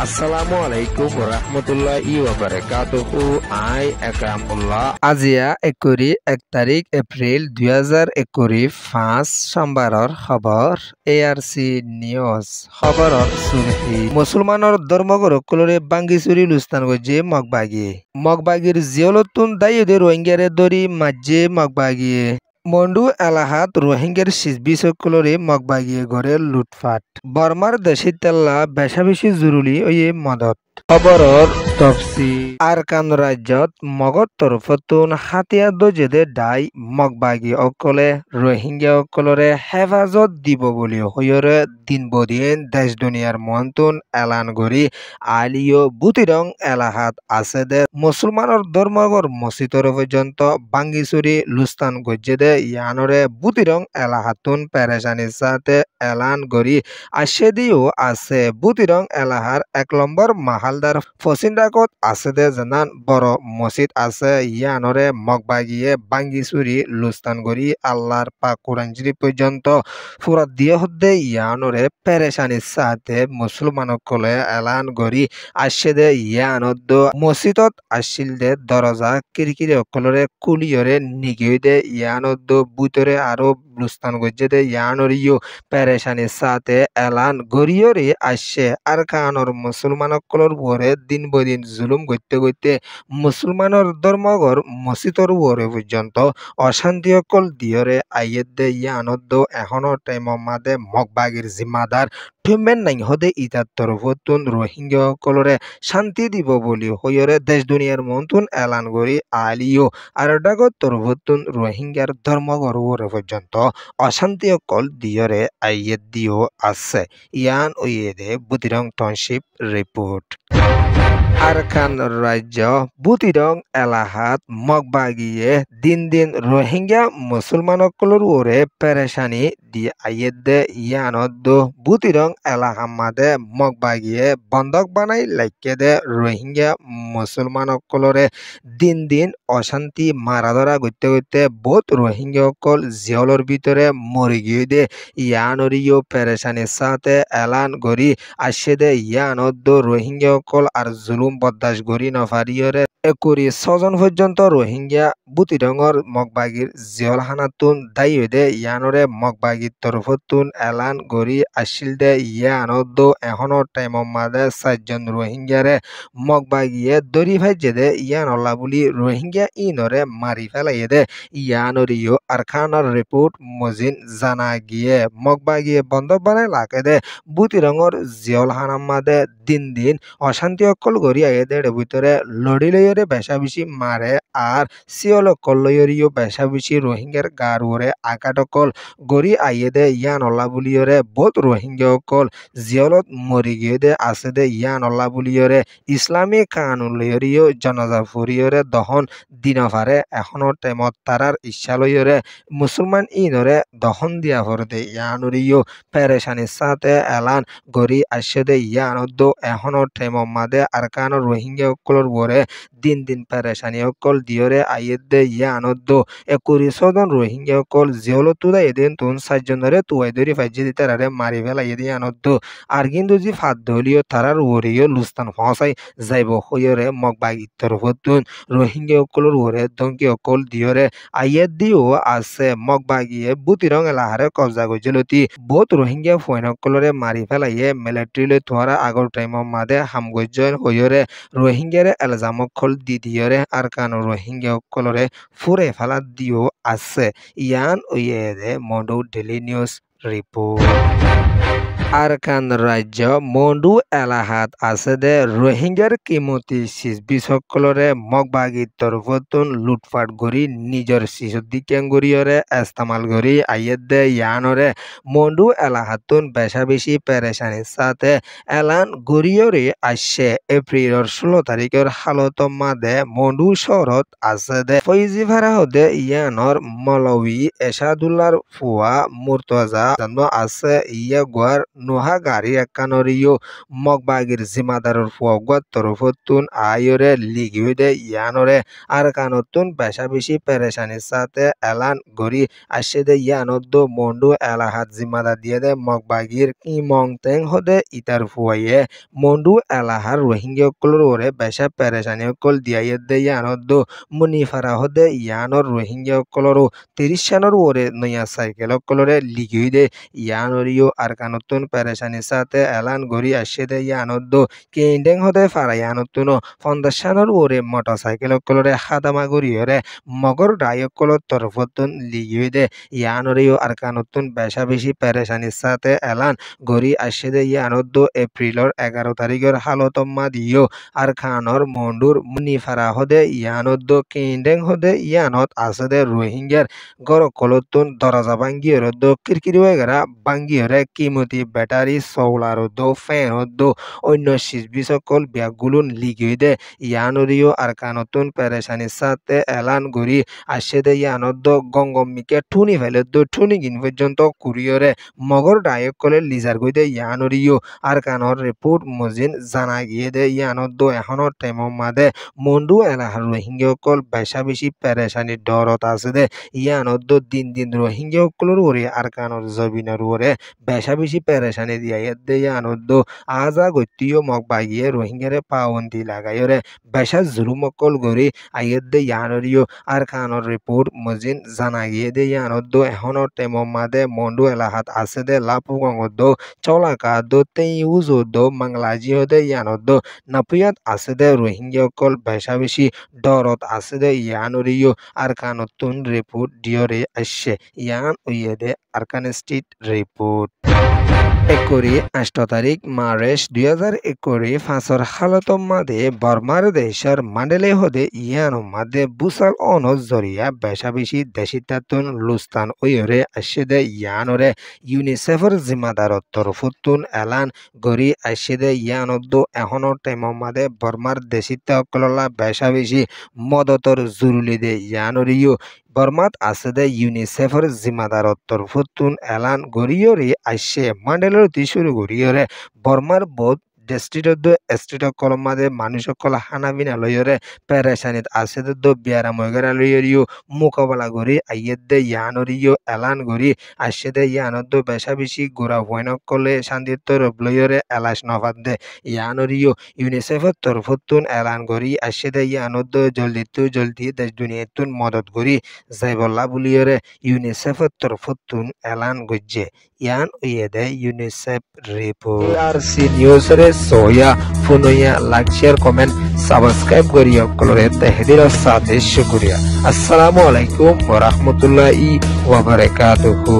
আসসালামু আলাইকুম রহমতুল্লাহি ওয়া বারাকাতুহু। আই একরামুল্লাহ। আজিয়া 1 তাৰিখ এপ্ৰিল 2021 5 সোমবাৰৰ খবৰ। ARC নিউজ খবৰৰ সুৰহি মুছলমানৰ ধৰ্মগুৰুসকলৰে বাংগি চুৰি লুস্তান গজে মগবাগীৰ জিয়লতুন দায়ুদে রোহিঙ্গারে দরি মাঝে মগবাগিয়ে মন্ডু এলাহাত রোহিঙ্গার শিশবিসকলরে মগবাগিয়ে ঘরে লুটফাট বর্মার দেশি তেল্লা বেশা বেশি জরুরি ওয়ে মদত খবৰৰ তফসি আরকান রাজ্যত মগত তরফতুন হাতিয়া দজেদে দাই মগবাগী অকলে রোহিঙ্গা অকলরে হেফাজত দিব বলি হয়রে দিন বদিন দেশ দুনিয়ার মন্তুন এলান করি আলিও বুতিরং এলাহাত আছে দে মুসলমানের ধর্মগর মসজিদর পর্যন্ত বাঙ্গিচুরি লুস্তান গজ্জেদে ইয়ানরে বুতিরং এলাহাতুন পেরেশানির সাথে এলান করি আসে দিও আছে বুতিরং এলাহার 1 নম্বর মাহালদার ফসিন্দাকত আছে দে জানান বড় মসজিদ আছে ইয়ানরে মগবাগিয়ে বাঙ্গিচুরি লুস্তান করি আল্লাহর পাক কোরআন শরীফ পর্যন্ত ফুরাত দিয়ে হদ্দে ইয়ানরে পেরেশানির সাথে মুসলমানসকলে এলান করি আসে দে ইয়ানদ মসজিদত আসিল দে দরজা কিরকিরি অকলরে কুলিয়রে নিগিয়ে দে ইয়ানদ বুতরে আরো লুস্তান গজ্জে দে ইয়ানরিও পেরেশানির সাথে এলান গরিয়রে আসে আর কানর মুসলমানসকলর উপরে দিন বদিন জুলুম করতে করতে মুসলমানের ধর্মঘর মসজিদর উপরে পর্যন্ত অশান্তি অকল দিয়রে আইয়ের দে ইয়ানদ এখনো টাইম মাদে মগবাগির জিম্মাদার ঠুমেন নাই হদে ইতার তরফতুন রোহিঙ্গা সকলরে শান্তি দিব বলি হইরে দেশ দুনিয়ার মন্তুন এলান করি আলিও আর ডাগত তরফতুন রোহিঙ্গার ধর্মঘর উপরে পর্যন্ত অশান্তি অকল দিয়রে আইয়ের দিও আছে ইয়ান ওয়েদে বুতিরং টাউনশিপ রিপোর্ট আরকান রাজ্য বুতিরং এলাহাত মগবাগিয়ে দিন দিন রোহিঙ্গা মুসলমানসকলর ওরে পেরেশানি দি আইয়েদে ইয়ানদ বুতিরং এলাহা মাদে মগবাগিয়ে বন্ধক বানাই লাইকে দে রোহিঙ্গা মুসলমানসকলরে দিন দিন অশান্তি মারা ধরা করতে করতে বহুত রোহিঙ্গা সকল জিয়লর ভিতরে মরি গিয়ে দে ইয়ানরিও পেরেশানির সাথে এলান করি আসে দে ইয়ানদ রোহিঙ্গা সকল আর জুলুম বরদাস্ত করি নফারিয়রে 26 জন পর্যন্ত রোহিঙ্গা বুতিরঙর মগবাগির জিয়লখানাতুন দায়ী দে ইয়ানরে মগবাগির তরফতুন এলান করি আসিল দে ইয়ানদ এখনো টাইম মাদে 4 জন রোহিঙ্গারে মগবাগিয়ে দরি ভাইজে দে ইয়ানল্লা বলি রোহিঙ্গা ইনরে মারি ফেলাইয়ে দে ইয়ানরিও আরখানার রিপোর্ট মজিন জানা গিয়ে মগবাগিয়ে বন্ধক বানায় লাকে দে বুতিরঙর জিয়লখানা মাদে দিন দিন অশান্তি অকল করি আইয়ে দেড় ভিতরে লড়ি লইরে বেশা বেশি মারে আর সিয়ল অকল লইরিও বেশা বেশি রোহিঙ্গার গার ওরে আকাট অকল গড়ি আইয়ে দে ইয়ান অল্লা বুলিয়রে বহুত রোহিঙ্গা অকল জিয়লত মরি গিয়ে দে আছে দে ইয়ান অল্লা বুলিয়রে ইসলামী কানুন লইরিও জনাজা ফুরিয়রে দহন দিনফারে এখনো টাইমত তারার ইচ্ছা লইরে মুসলমান ইনরে দহন দিয়া ফরে দে ইয়ানুরিও পেরেশানির সাথে এলান গড়ি আসে দে ইয়ানদ এখনো টাইম মাদে আরকান রোহিঙ্গা অকলর বরে দিন দিন পেরেশানি অকল দিয়রে আইয়ের দে ইয়ানদ 21 জন রোহিঙ্গা অকল জিয়ল তুদা এদিন তুন 4 জনরে তুয়াই ধরি ফাইজে দিতে রারে মারি ফেলাই এদি ইয়ানদ আর কিন্তু যে ফাদ দলীয় তারার ওরিও লুস্তান ফসাই যাইব হইরে মগবাগির তরফতুন রোহিঙ্গা অকলর ওরে দঙ্কি অকল দিয়রে আইয়ের দিও আছে মগবাগিয়ে বুতিরং এলাহারে কবজা গজলতি বহুত রোহিঙ্গা ফয়ন অকলরে মারি ফেলাইয়ে মিলিটারিলে তোহারা আগর টাইম মাদে হামগজ্জন হইরে রোহিঙ্গারে এলজাম অকল দি দিয়রে আর কান রোহিঙ্গা অকলরে ফুরে ফেলা দিও আছে ইয়ান ওয়েদে মন্ডু ডেলি নিউজ রিপোর্ট আরকান রাজ্য মন্ডু এলাহাত আছে দে রোহিঙ্গার কিমতি শিশবি সকলরে মগবাগির তরফতুন লুটফাট করি নিজের শিশুদ্দিকেন গড়িয়রে ইস্তেমাল করি আইয়ের দে ইয়ানরে মন্ডু এলাহাতুন বেশা বেশি পেরেশানির সাথে এলান গড়িয়রে আসছে এপ্রিলের 16 তারিখের হালত মাদে মন্ডু শহরত আছে দে ফৈজি ভাড়া হদে ইয়ানর মলবি এসাদুল্লার ফুয়া মুর্তজা জানো আছে ইয়া গোয়ার নোহা গাড়ি একানরিও মগবাগির জিমাদারর ফুয়াগুয়ার তরফতুন আয়রে লিগিউদে ইয়ানরে আর কানতুন বেশা বেশি পেরেশানির সাথে এলান গড়ি আসেদে ইয়ানদ্দ মন্ডু এলাহাত জিমাদা দিয়ে দে মগবাগির কি মংতেং হদে ইতার ফুয়াইয়ে মন্ডু এলাহার রোহিঙ্গা অকলর ওরে বেশা পেরেশানি অকল দিয়াইয়ে দে ইয়ানদ্দ মুনিফারা হদে ইয়ানর রোহিঙ্গা অকলরও 30 সানের ওরে নয়া সাইকেল অকলরে লিগিয়ে দে ইয়ানরিও আর কানতুন পেরেশানির সাথে এলান গড়ি আসেদে ইয়ানদ্দ কেন্ডেং হদে ফারা ইয়ানতুন 50 সানের ওরে মোটরসাইকেল অকলরে খাদামা গড়িয়রে মগর ডায়কলর তরফতুন লিগিয়ে দে ইয়ানরিও আর কানতুন বেশা বেশি পেরেশানির সাথে এলান গড়ি আসেদে ইয়ানদ্দ এপ্রিলর 11 তারিখের হালতম্মা দিও আর খানর মন্ডুর মুনিফারা হদে ইয়ানদ্দ কেন্ডেং হদে ইয়ানত আসেদে রোহিঙ্গার গরকলতুন দরজা ভাঙ্গিয়রদ্দ কিরকিরি হয়েগেরা ভাঙ্গিয়রে কিমতি ব্যাটারি সৌলারদ্দ ফ্যানদ্দ অন্য শিশবি সকল ব্যাগগুলুন লিগিয়ে দে ইয়ানরিও আর কানতুন পেরেশানির সাথে এলান গড়ি আসেদে ইয়ানদ্দ গঙ্গমিকে ঠুনি ফেলদ্দ ঠুনি গিন পর্যন্ত কুরিয়রে মগর ডায়কলে লিজার গইদে ইয়ানরিও আর কানর রিপোর্ট মজিন জানা গিয়ে দে ইয়ানদ্দ এখনো টেমম মাদে মন্ডু এলাহার রোহিঙ্গা অকল বেশা বেশি পেরেশানির ডরত আছে দে ইয়ানদ্দ দিন দিন রোহিঙ্গা অকলর ওরে আর কানর জবিনার ওরে বেশা বেশি পেরেশানি দিয়াই দে ইয়ানদ্দ আজা গত্যিও মগ বাগিয়ে রোহিঙ্গারে পাওয়ন্তি লাগাইরে বেশা জুলুম অকল গড়ি আইয়ের দে ইয়ানরিও আর কানর রিপোর্ট মজিন জানা গিয়ে দে ইয়ানদ্দ এখনো টেমম মাদে মন্ডু এলাহাত আছে দে লাপুগঙ্গদ্দ চলাকাদ্দ তেইউজদ্দ মাংলাজি হদে ইয়ানদ্দ নাপুয়াত আছে দে রোহিঙ্গা অকল বেশা বেশি ডরত আছে দে ইয়ানরিও আর কানতুন রিপোর্ট ডিওরে আসছে ইয়ান উইয়েদে আরকান স্টেট রিপোর্ট 8 তারিখ মার্চ 2021 ফাঁসর হালতম মাদে বর্মার দেশের মান্ডেলে হদে ইয়ানো মাদে বুসাল অনজ জরিয়া বেশা বেশি দেশিতাতুন লুস্তান ওয়রে আসেদে ইয়ানরে ইউনিসেফর জিম্মাদারত তরফতুন এলান গড়ি আসেদে ইয়ানদ্দ এখনো টেমম মাদে বর্মার দেশিতা অকললা বেশা বেশি মদতর জরুরি দে ইয়ানরিও বর্মাত আসেদে ইউনিসেফর জিম্মাদারত তরফতুন এলান গড়িয়রে আসছে মান্ডেলের শুরু গড়িয়রে বর্মার বোধ ডিস্ট্রিক্ট স্ট্রিট কলমাদে মানুষ সকল হানাবিনা লয়রে পেরেশানিত আছে দো বিয়ারা ময়গরা লয়রিও মোকাবেলা করি আইয়েদে ইয়ানরিও এলান করি আসেদে ইয়ানদ বেশা বেশি গোড়া ভয়ন কলে শান্তিত্ব লয়রে এলাস নফাত দে ইয়ানরিও ইউনিসেফর তরফতুন এলান করি আসেদে ইয়ানদ জলদি দেশ দুনিয়াতুন মদত করি যাইবল্লা বুলিয়রে ইউনিসেফর তরফতুন এলান গজ্জে ইয়ান উইয়েদে ইউনিসেফ রিপোর্ট আরসি নিউজ রে সোয়া ফুনুয়া লাইক শেয়ার কমেন্ট সাবস্ক্রাইব করিয়া কলরে তাহদির সাথে শুকরিয়া। আসসালামু আলাইকুম ওয়া রাহমাতুল্লাহি ওয়া বারাকাতুহু।